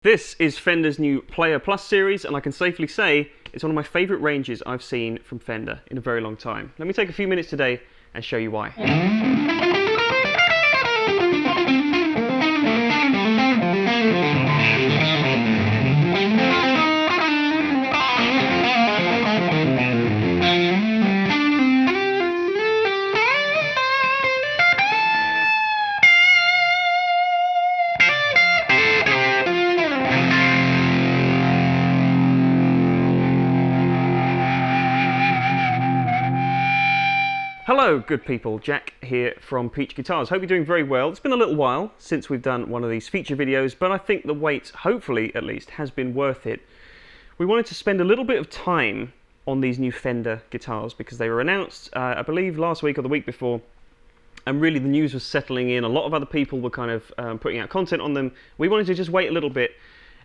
This is Fender's new Player Plus series, and I can safely say it's one of my favourite ranges I've seen from Fender in a very long time. Let me take a few minutes today and show you why. Hello good people, Jack here from Peach Guitars. Hope you're doing very well. It's been a little while since we've done one of these feature videos, but I think the wait, hopefully at least, has been worth it. We wanted to spend a little bit of time on these new Fender guitars because they were announced, I believe last week or the week before, and really the news was settling in. A lot of other people were kind of putting out content on them. We wanted to just wait a little bit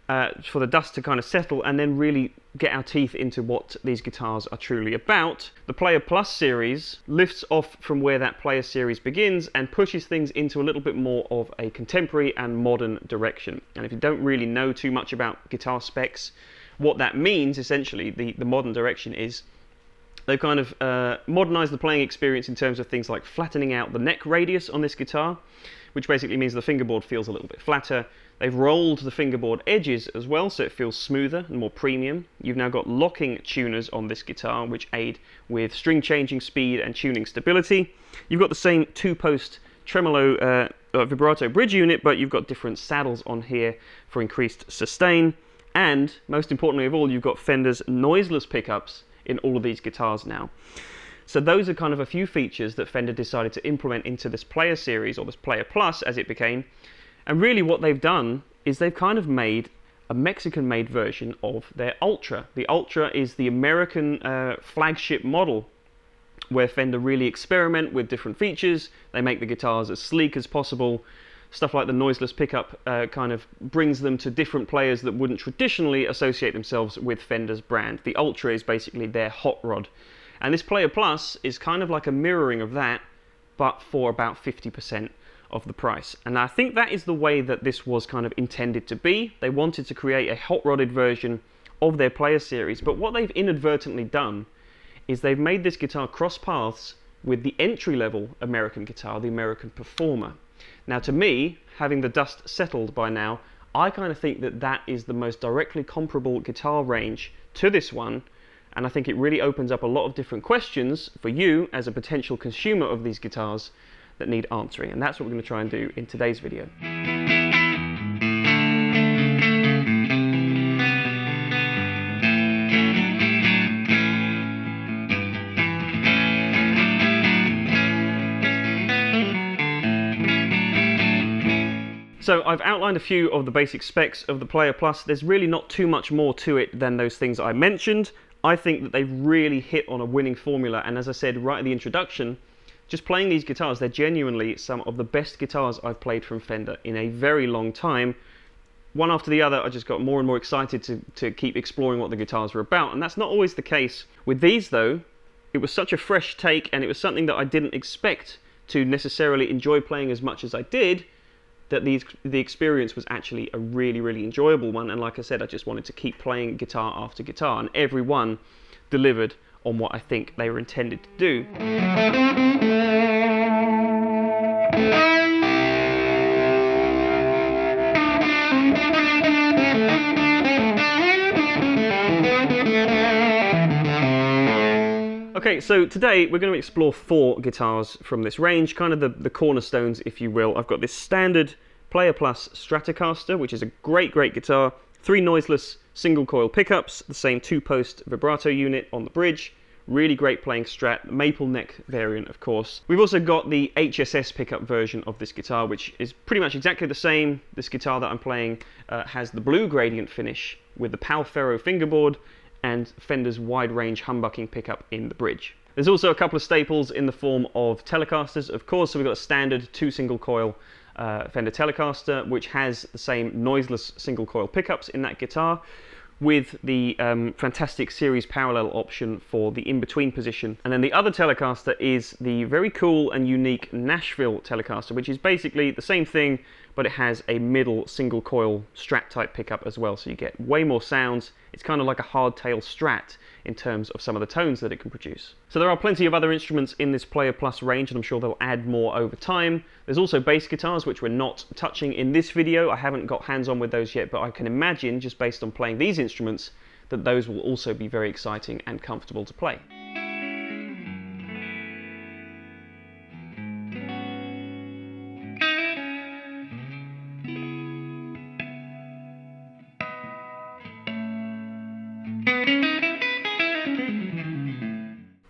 for the dust to kind of settle and then really get our teeth into what these guitars are truly about. The Player Plus series lifts off from where that Player series begins and pushes things into a little bit more of a contemporary and modern direction. And if you don't really know too much about guitar specs, what that means essentially, the modern direction is they've kind of modernized the playing experience in terms of things like flattening out the neck radius on this guitar, which basically means the fingerboard feels a little bit flatter. They've rolled the fingerboard edges as well, so it feels smoother and more premium. You've now got locking tuners on this guitar, which aid with string changing speed and tuning stability. You've got the same two-post tremolo vibrato bridge unit, but you've got different saddles on here for increased sustain. And most importantly of all, you've got Fender's noiseless pickups in all of these guitars now. So those are kind of a few features that Fender decided to implement into this Player series, or this Player Plus as it became. And really what they've done is they've kind of made a Mexican-made version of their Ultra. The Ultra is the American flagship model where Fender really experiment with different features. They make the guitars as sleek as possible. Stuff like the noiseless pickup kind of brings them to different players that wouldn't traditionally associate themselves with Fender's brand. The Ultra is basically their hot rod. And this Player Plus is kind of like a mirroring of that, but for about 50% of the price. And I think that is the way that this was kind of intended to be. They wanted to create a hot-rodded version of their Player series, but what they've inadvertently done is they've made this guitar cross paths with the entry-level American guitar, the American Performer. Now to me, having the dust settled by now, I kind of think that that is the most directly comparable guitar range to this one, and I think it really opens up a lot of different questions for you as a potential consumer of these guitars that need answering, and that's what we're going to try and do in today's video. So I've outlined a few of the basic specs of the Player Plus. There's really not too much more to it than those things I mentioned. I think that they've really hit on a winning formula, and as I said right at the introduction, just playing these guitars, they're genuinely some of the best guitars I've played from Fender in a very long time. One after the other, I just got more and more excited to keep exploring what the guitars were about, and that's not always the case. With these though, it was such a fresh take, and it was something that I didn't expect to necessarily enjoy playing as much as I did, that the experience was actually a really, really enjoyable one. And like I said, I just wanted to keep playing guitar after guitar, and every one delivered on what I think they were intended to do. Okay, so today we're going to explore 4 guitars from this range, kind of the cornerstones, if you will. I've got this standard Player Plus Stratocaster, which is a great guitar. 3 noiseless single coil pickups, the same 2-post vibrato unit on the bridge. Really great playing Strat, maple neck variant of course. We've also got the HSS pickup version of this guitar, which is pretty much exactly the same. This guitar that I'm playing has the blue gradient finish with the Pal Ferro fingerboard and Fender's wide range humbucking pickup in the bridge. There's also a couple of staples in the form of Telecasters, of course. So we've got a standard 2 single coil Fender Telecaster, which has the same noiseless single coil pickups in that guitar, with the fantastic series parallel option for the in-between position. And then the other Telecaster is the very cool and unique Nashville Telecaster, which is basically the same thing, but it has a middle single coil Strat type pickup as well, so you get way more sounds. It's kind of like a hardtail Strat in terms of some of the tones that it can produce. So there are plenty of other instruments in this Player Plus range, and I'm sure they'll add more over time. There's also bass guitars, which we're not touching in this video. I haven't got hands-on with those yet, but I can imagine, just based on playing these instruments, that those will also be very exciting and comfortable to play.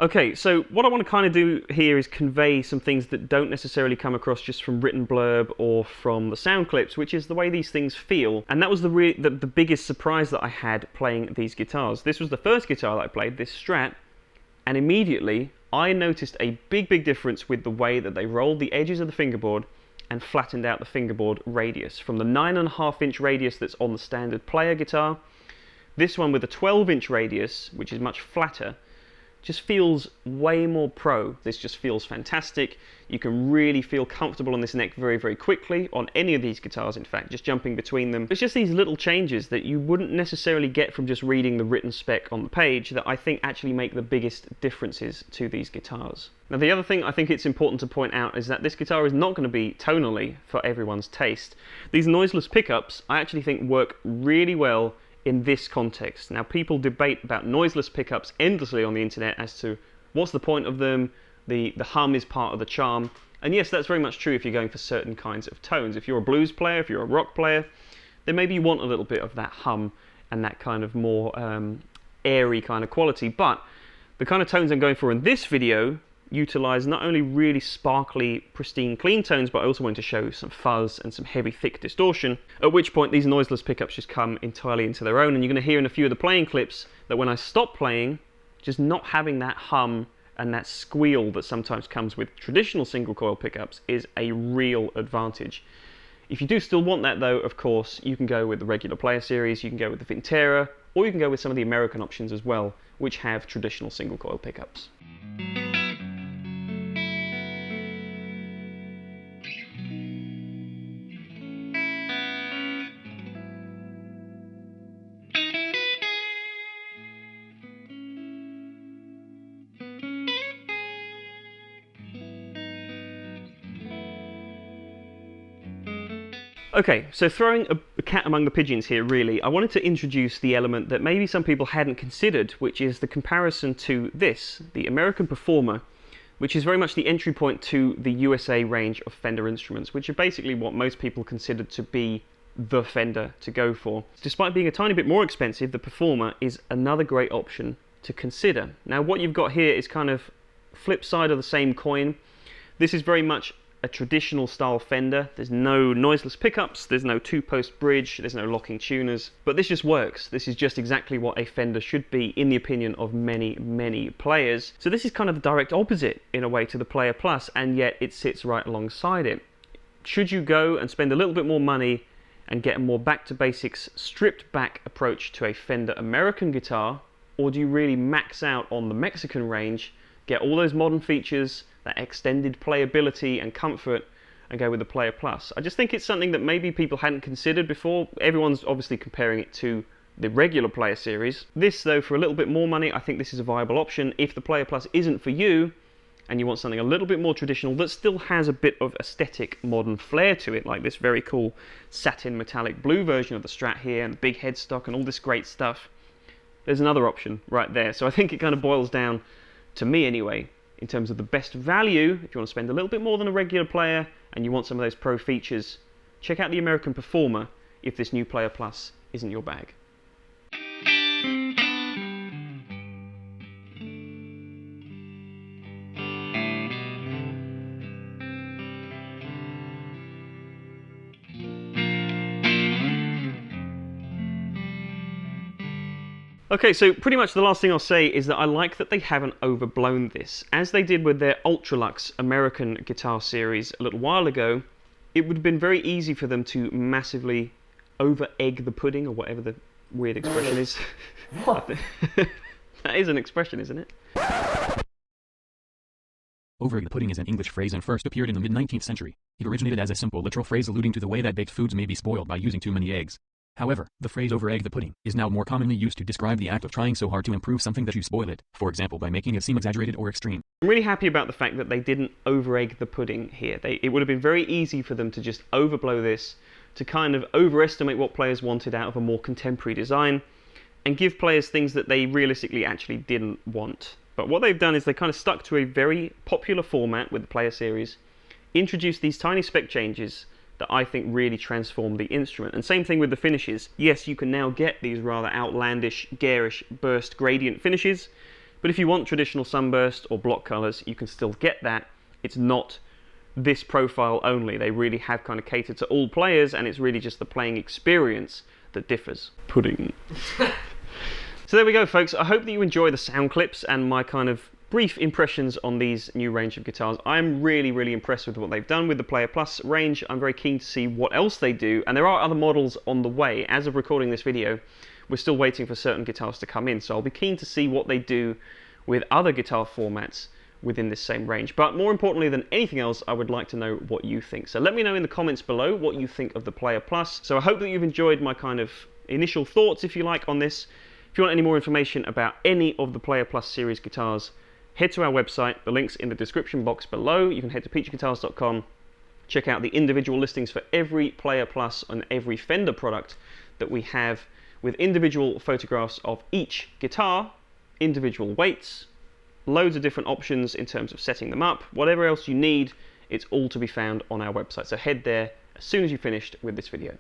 Okay, so what I want to kind of do here is convey some things that don't necessarily come across just from written blurb or from the sound clips, which is the way these things feel. And that was the biggest surprise that I had playing these guitars. This was the first guitar that I played, this Strat, and immediately I noticed a big difference with the way that they rolled the edges of the fingerboard and flattened out the fingerboard radius. From the 9.5-inch radius that's on the standard player guitar, this one with a 12-inch radius, which is much flatter, just feels way more pro. This just feels fantastic. You can really feel comfortable on this neck very quickly, on any of these guitars in fact, just jumping between them. It's just these little changes that you wouldn't necessarily get from just reading the written spec on the page that I think actually make the biggest differences to these guitars. Now the other thing I think it's important to point out is that this guitar is not going to be tonally for everyone's taste. These noiseless pickups I actually think work really well in this context. Now people debate about noiseless pickups endlessly on the internet as to what's the point of them, the hum is part of the charm, and yes, that's very much true if you're going for certain kinds of tones. If you're a blues player, if you're a rock player, then maybe you want a little bit of that hum and that kind of more airy kind of quality, but the kind of tones I'm going for in this video utilize not only really sparkly, pristine, clean tones, but I also want to show some fuzz and some heavy, thick distortion, at which point these noiseless pickups just come entirely into their own. And you're going to hear in a few of the playing clips that when I stop playing, just not having that hum and that squeal that sometimes comes with traditional single coil pickups is a real advantage. If you do still want that though, of course, you can go with the regular player series, you can go with the Vintera, or you can go with some of the American options as well, which have traditional single coil pickups. Okay, so throwing a cat among the pigeons here really, I wanted to introduce the element that maybe some people hadn't considered, which is the comparison to this, the American Performer, which is very much the entry point to the USA range of Fender instruments, which are basically what most people consider to be the Fender to go for. Despite being a tiny bit more expensive, the Performer is another great option to consider. Now what you've got here is kind of flip side of the same coin. This is very much a traditional style Fender. There's no noiseless pickups, there's no two-post bridge, there's no locking tuners, but this just works. This is just exactly what a Fender should be in the opinion of many players. So this is kind of the direct opposite in a way to the Player Plus, and yet it sits right alongside it. Should you go and spend a little bit more money and get a more back to basics, stripped back approach to a Fender American guitar, or do you really max out on the Mexican range, get all those modern features, that extended playability and comfort, and go with the Player Plus? I just think it's something that maybe people hadn't considered before. Everyone's obviously comparing it to the regular Player series. This though, for a little bit more money, I think this is a viable option. If the Player Plus isn't for you, and you want something a little bit more traditional that still has a bit of aesthetic modern flair to it, like this very cool satin metallic blue version of the Strat here, and the big headstock and all this great stuff, there's another option right there. So I think it kind of boils down, to me anyway, in terms of the best value. If you want to spend a little bit more than a regular player and you want some of those pro features, check out the American Performer if this new Player Plus isn't your bag. Okay, so pretty much the last thing I'll say is that I like that they haven't overblown this. As they did with their Ultralux American guitar series a little while ago, it would have been very easy for them to massively over-egg the pudding, or whatever the weird expression is. What? That is an expression, isn't it? Over-egg the pudding is an English phrase and first appeared in the mid-19th century. It originated as a simple literal phrase alluding to the way that baked foods may be spoiled by using too many eggs. However, the phrase over-egg the pudding is now more commonly used to describe the act of trying so hard to improve something that you spoil it, for example by making it seem exaggerated or extreme. I'm really happy about the fact that they didn't over-egg the pudding here. It would have been very easy for them to just overblow this, to kind of overestimate what players wanted out of a more contemporary design, and give players things that they realistically actually didn't want. But what they've done is they kind of stuck to a very popular format with the player series, introduced these tiny spec changes that I think really transform the instrument. And same thing with the finishes. Yes, you can now get these rather outlandish, garish burst gradient finishes, but if you want traditional sunburst or block colors, you can still get that. It's not this profile only. They really have kind of catered to all players, and it's really just the playing experience that differs. Pudding. So there we go, folks. I hope that you enjoy the sound clips and my kind of brief impressions on these new range of guitars. I'm really, really impressed with what they've done with the Player Plus range. I'm very keen to see what else they do, and there are other models on the way. As of recording this video, we're still waiting for certain guitars to come in, so I'll be keen to see what they do with other guitar formats within this same range. But more importantly than anything else, I would like to know what you think. So let me know in the comments below what you think of the Player Plus. So I hope that you've enjoyed my kind of initial thoughts, if you like, on this. If you want any more information about any of the Player Plus series guitars, head to our website. The link's in the description box below. You can head to peachguitars.com, check out the individual listings for every Player Plus and every Fender product that we have, with individual photographs of each guitar, individual weights, loads of different options in terms of setting them up. Whatever else you need, it's all to be found on our website. So head there as soon as you've finished with this video.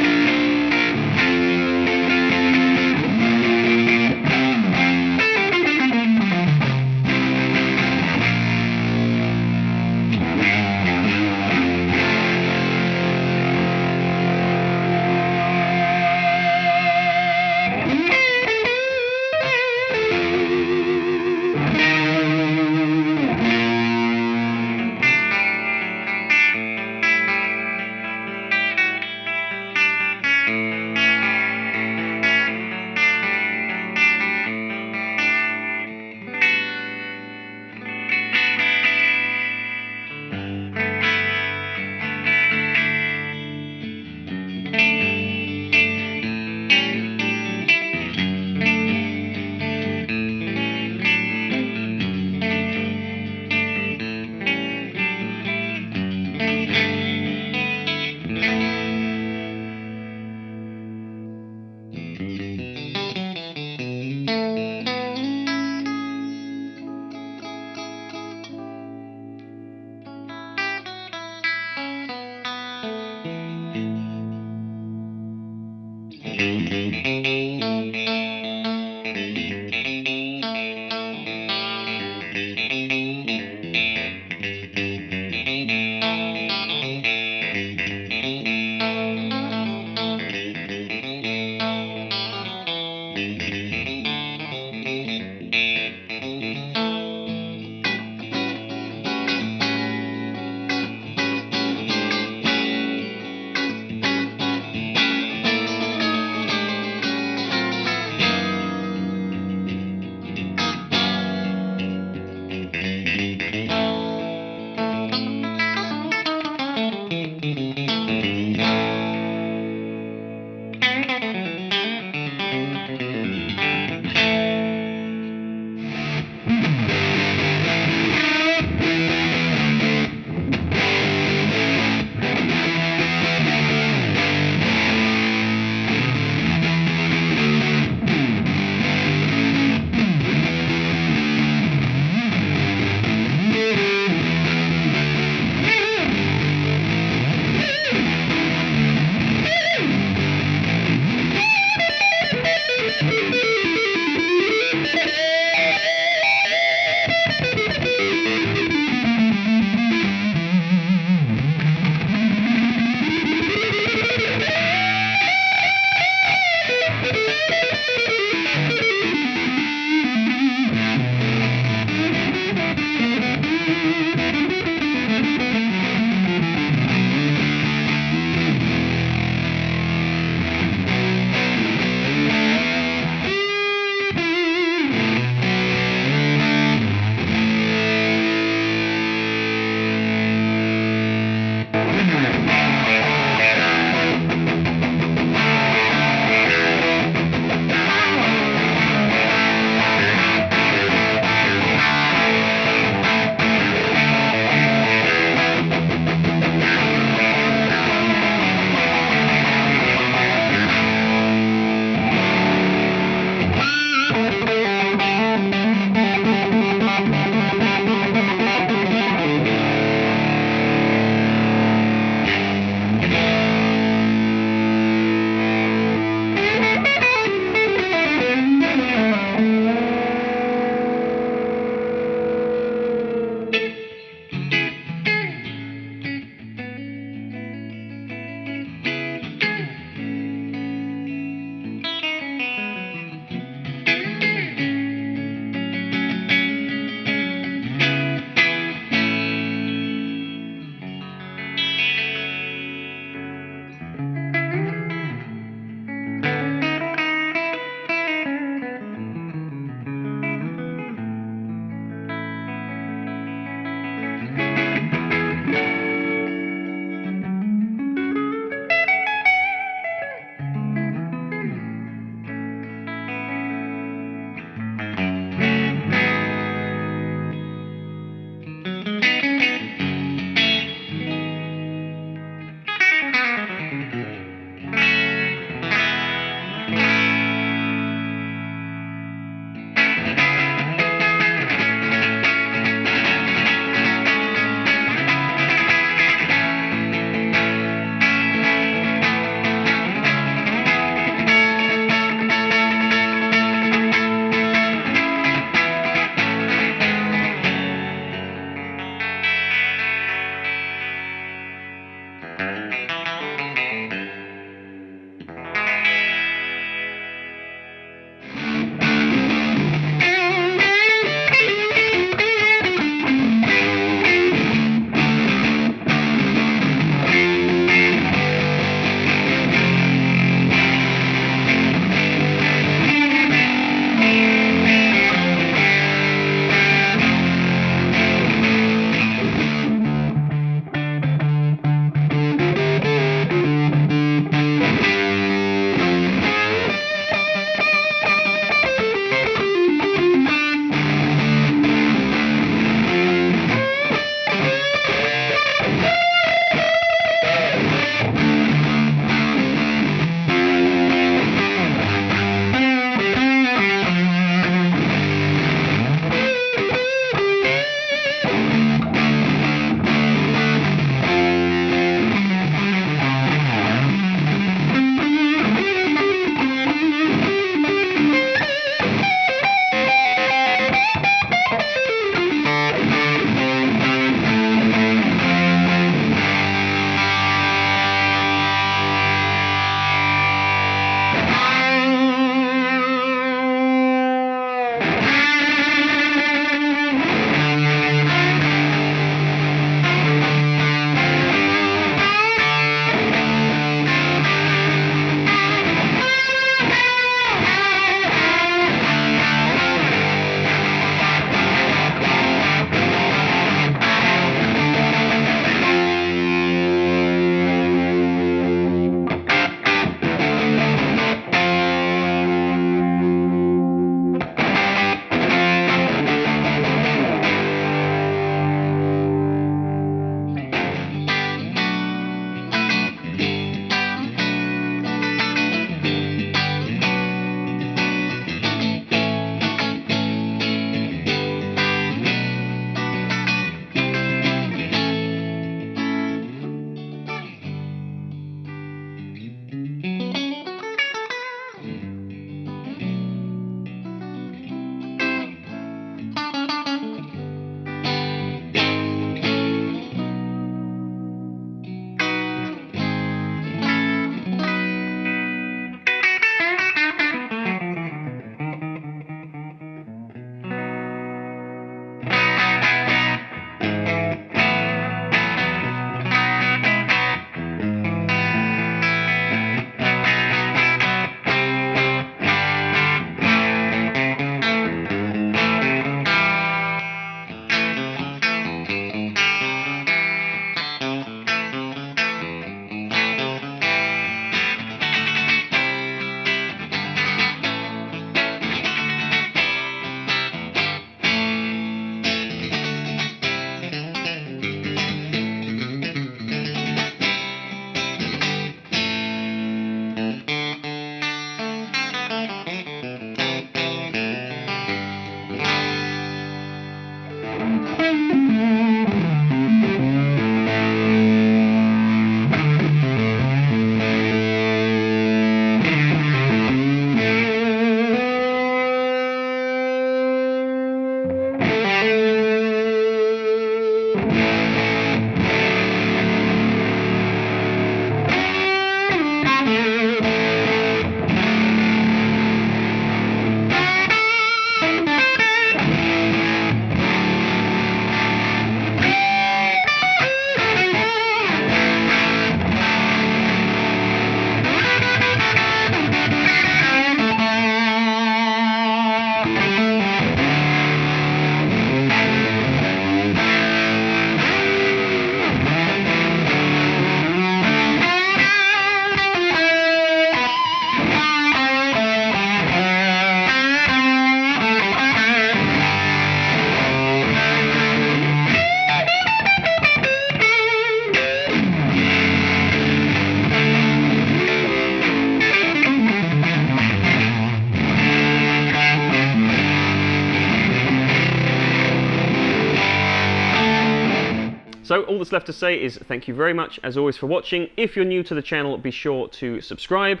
So all that's left to say is thank you very much, as always, for watching. If you're new to the channel, be sure to subscribe,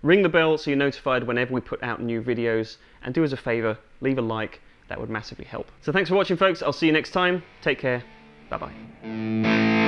ring the bell so you're notified whenever we put out new videos, and do us a favour, leave a like, that would massively help. So thanks for watching, folks. I'll see you next time. Take care. Bye-bye.